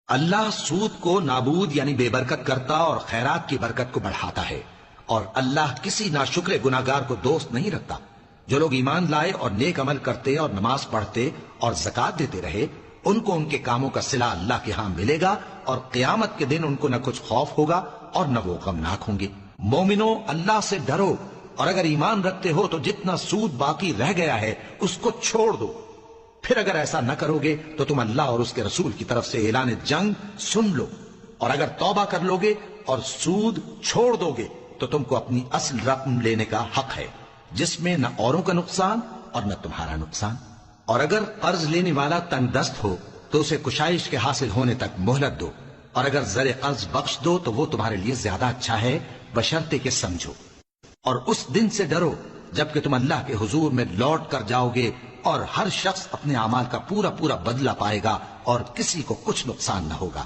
اللہ سود کو نابود یعنی بے برکت کرتا اور خیرات کی برکت کو بڑھاتا ہے، اور اللہ کسی ناشکر گناہگار کو دوست نہیں رکھتا۔ جو لوگ ایمان لائے اور نیک عمل کرتے اور نماز پڑھتے اور زکات دیتے رہے، ان کو ان کے کاموں کا صلہ اللہ کے ہاں ملے گا، اور قیامت کے دن ان کو نہ کچھ خوف ہوگا اور نہ وہ غمناک ہوں گے۔ مومنو، اللہ سے ڈرو، اور اگر ایمان رکھتے ہو تو جتنا سود باقی رہ گیا ہے اس کو چھوڑ دو۔ پھر اگر ایسا نہ کرو گے تو تم اللہ اور اس کے رسول کی طرف سے اعلان جنگ سن لو، اور اگر توبہ کر لو گے اور سود چھوڑ دو گے تو تم کو اپنی اصل رقم لینے کا حق ہے، جس میں نہ اوروں کا نقصان اور نہ تمہارا نقصان۔ اور اگر قرض لینے والا تنگ دست ہو تو اسے کشائش کے حاصل ہونے تک مہلت دو، اور اگر زر قرض بخش دو تو وہ تمہارے لیے زیادہ اچھا ہے، بشرطے کہ سمجھو۔ اور اس دن سے ڈرو جبکہ تم اللہ کے حضور میں لوٹ کر جاؤ گے، اور ہر شخص اپنے اعمال کا پورا پورا بدلہ پائے گا، اور کسی کو کچھ نقصان نہ ہوگا۔